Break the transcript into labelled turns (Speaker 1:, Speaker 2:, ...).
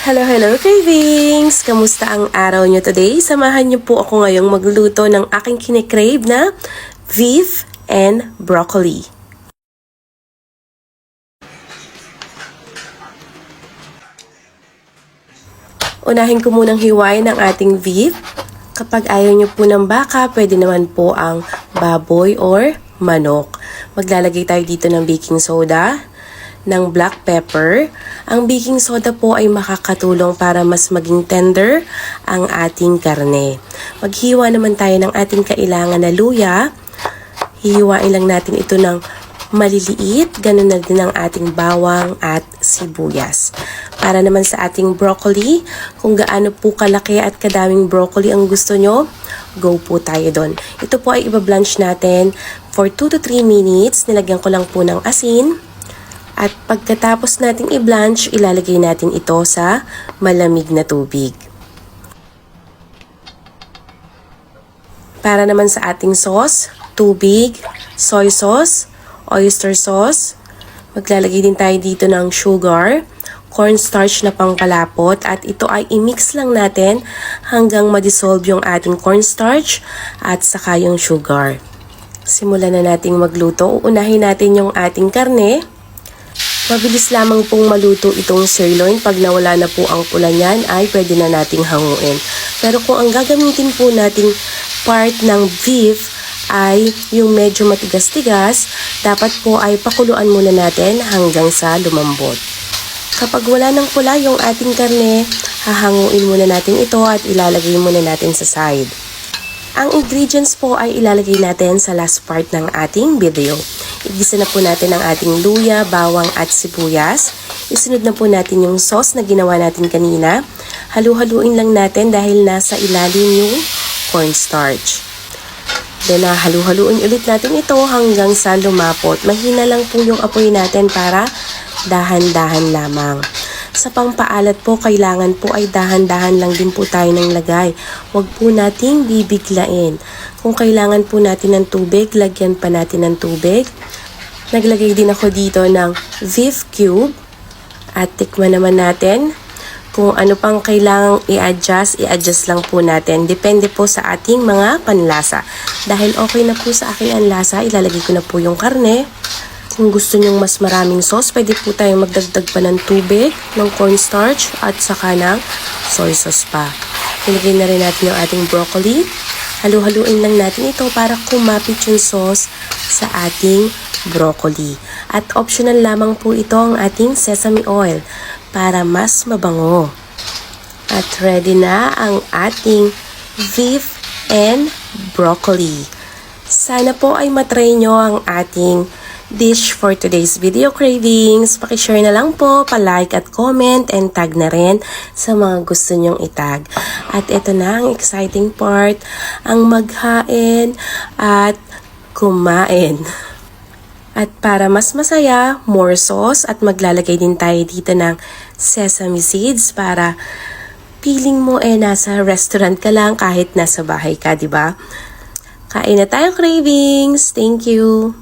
Speaker 1: Hello, hello cravings! Kamusta ang araw nyo today? Samahan nyo po ako ngayong magluto ng aking kinikrave na beef and broccoli. Unahin ko munang hiwain ang ating beef. Kapag ayaw nyo po ng baka, pwede naman po ang baboy or manok. Maglalagay tayo dito ng baking soda, ng black pepper. Ang baking soda po ay makakatulong para mas maging tender ang ating karne. Maghiwa naman tayo ng ating kailangan na luya. Hihiwain lang natin ito ng maliliit. Ganun na din ang ating bawang at sibuyas. Para naman sa ating broccoli, kung gaano po kalaki at kadaming broccoli ang gusto nyo, go po tayo doon. Ito po ay ibablanch natin for 2 to 3 minutes. Nilagyan ko lang po ng asin. At pagkatapos nating i-blanch, ilalagay natin ito sa malamig na tubig. Para naman sa ating sauce, tubig, soy sauce, oyster sauce. Maglalagay din tayo dito ng sugar, cornstarch na pangkalapot, at ito ay i-mix lang natin hanggang ma-dissolve yung ating cornstarch at saka yung sugar. Simulan na nating magluto. Uunahin natin yung ating karne. Mabilis lamang pong maluto itong sirloin. Pag nawala na po ang pula niyan, ay pwede na nating hanguin. Pero kung ang gagamitin po nating part ng beef ay yung medyo matigas-tigas, dapat po ay pakuluan muna natin hanggang sa lumambot. Kapag wala ng pula yung ating karne, hahanguin muna natin ito at ilalagay muna natin sa side. Ang ingredients po ay ilalagay natin sa last part ng ating video. Igisa na po natin ang ating luya, bawang at sibuyas. Isunod na po natin yung sauce na ginawa natin kanina. Halu-haluin lang natin dahil nasa ilalim yung cornstarch. Then halu-haluin ulit natin ito hanggang sa lumapot. Mahina lang po yung apoy natin para dahan-dahan lamang. Sa pangpaalat po, kailangan po ay dahan-dahan lang din po tayo ng lagay. Huwag po nating bibiglain. Kung kailangan po natin ng tubig, lagyan pa natin ng tubig. Naglagay din ako dito ng beef cube. At tikman naman natin. Kung ano pang kailangang i-adjust lang po natin. Depende po sa ating mga panlasa. Dahil okay na po sa akin ang lasa, ilalagay ko na po yung karne. Kung gusto nyong mas maraming sauce, pwede po tayong magdagdag pa ng tubig, ng cornstarch, at saka ng soy sauce pa. Ilagay na rin natin yung ating broccoli. Halu-haluin lang natin ito para kumapit yung sauce sa ating broccoli. At optional lamang po ito ang ating sesame oil para mas mabango. At ready na ang ating beef and broccoli. Sana po ay matry nyo ang ating dish for today's video cravings. Pakishare na lang po, palike at comment, and tag na rin sa mga gusto nyong itag. At ito na ang exciting part, ang maghain at kumain. At para mas masaya, more sauce, at maglalagay din tayo dito ng sesame seeds para feeling mo nasa restaurant ka lang kahit nasa bahay ka, di ba? Kain na tayo cravings! Thank you!